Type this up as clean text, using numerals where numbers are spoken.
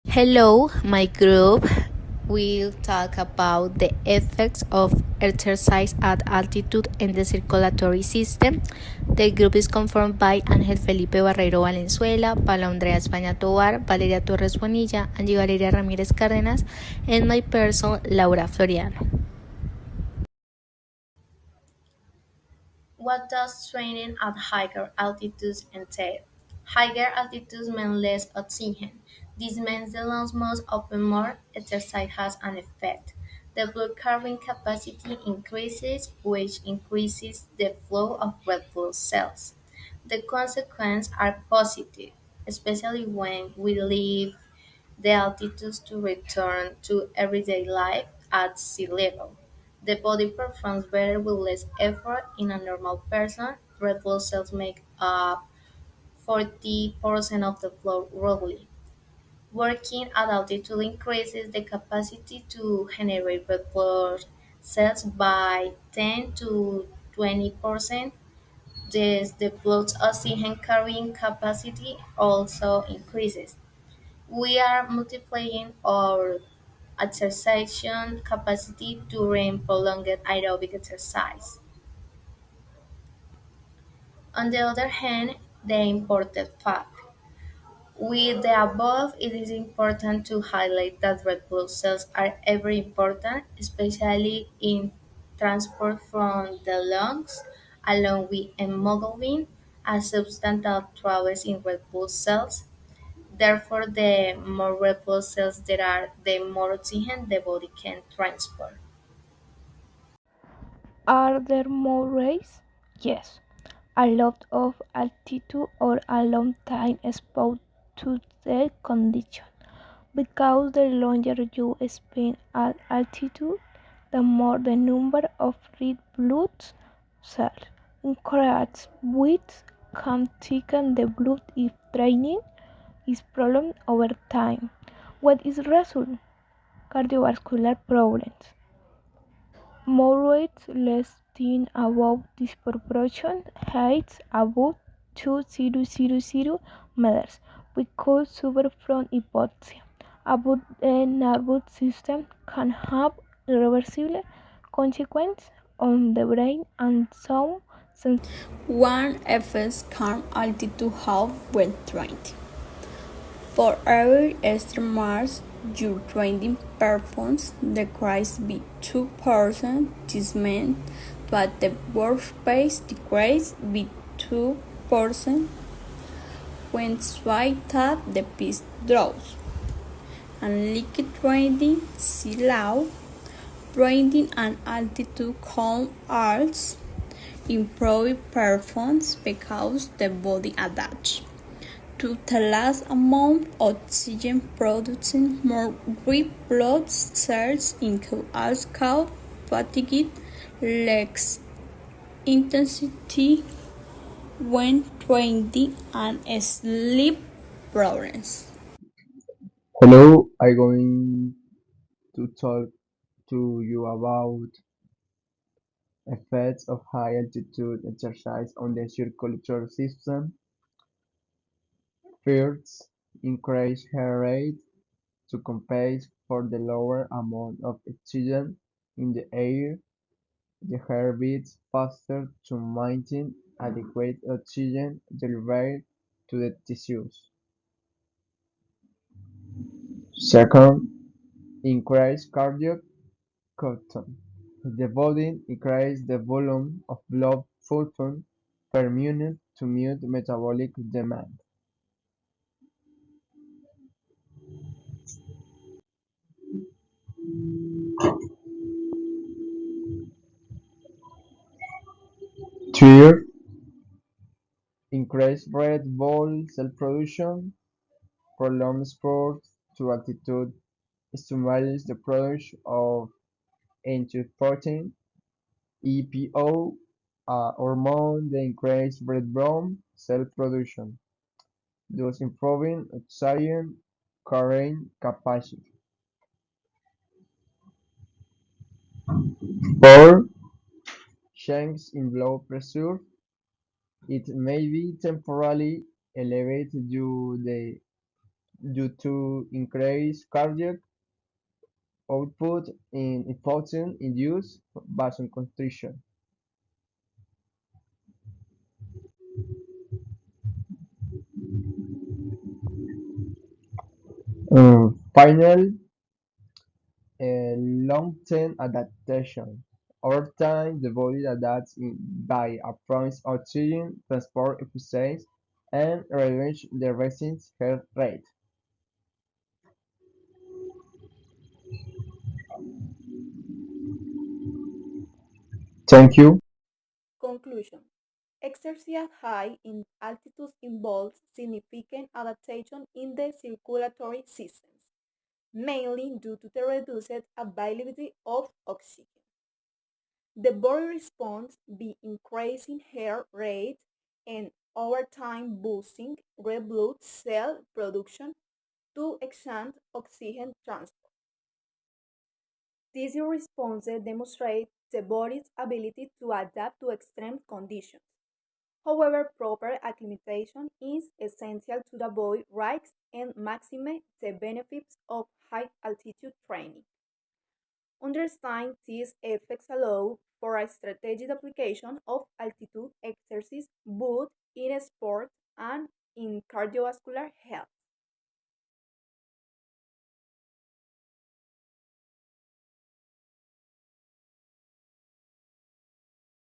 Hello, my group. We'll talk about the effects of exercise at altitude in the circulatory system. The group is confirmed by Ángel Felipe Barreiro Valenzuela, Paula Andrea España Tovar, Valeria Torres Bonilla, Angie Valeria Ramírez Cárdenas, and my person, Laura Floriano. What does training at higher altitudes entail? Higher altitudes mean less oxygen. This means the lungs must open more. Exercise has an effect. The blood carrying capacity increases, which increases the flow of red blood cells. The consequences are positive, especially when we leave the altitudes to return to everyday life at sea level. The body performs better with less effort. In a normal person, red blood cells make up 40% of the blood roughly. Working at altitude increases the capacity to generate red blood cells by 10 to 20%. The blood's oxygen carrying capacity also increases. We are multiplying our exercise capacity during prolonged aerobic exercise. On the other hand, the important fact. With the above, it is important to highlight that red blood cells are very important, especially in transport from the lungs, along with hemoglobin, a substance that travels in red blood cells. Therefore, the more red blood cells there are, the more oxygen the body can transport. Are there more rays? Yes. A lot of altitude or a long time exposed to the condition. Because the longer you spend at altitude, the more the number of red blood cells increases, which can thicken the blood if training is prolonged over time. What is result? Cardiovascular problems. More weight less than above disproportion heights above 2,000 meters. We could suffer from hypoxia. About the nervous system can have irreversible consequences on the brain and some sensations. One effects calm altitude have when trained. For every extreme march your training performs decreases by 2%. This means that the workspace decreases by 2% when sweat at the piece draws. And liquid training, sea low, training and altitude calm arts improve performance because the body adapts to the less amount of oxygen, producing more red blood cells include also fatigue, less intensity when training, and sleep problems. Hello, I'm going to talk to you about effects of high altitude exercise on the circulatory system. First, increase heart rate to compensate for the lower amount of oxygen in the air. The heart beats faster to maintain adequate oxygen delivery to the tissues. Second, increase cardiac cotton. The body increases the volume of blood photon per minute to meet metabolic demand. Third, increase red blood cell production. Prolonged sport to altitude stimulates the production of erythropoietin (EPO), a hormone that increases red blood cell production, thus improving oxygen carrying capacity. Four, changes in blood pressure. It may be temporarily elevated due due to increased cardiac output in hypoxia-induced vasoconstriction. Finally, long-term adaptation. Over time, the body adapts by applying oxygen transport efficiency and reduce the resting heart rate. Thank you. Conclusion. Exercise at high in altitudes involves significant adaptation in the circulatory systems, mainly due to the reduced availability of oxygen. The body responds by increasing heart rate and over time boosting red blood cell production to expand oxygen transport. This response demonstrates the body's ability to adapt to extreme conditions. However, proper acclimatization is essential to avoid risks and maximize the benefits of high altitude training. Understanding these effects allow for a strategic application of altitude exercise both in sport and in cardiovascular health.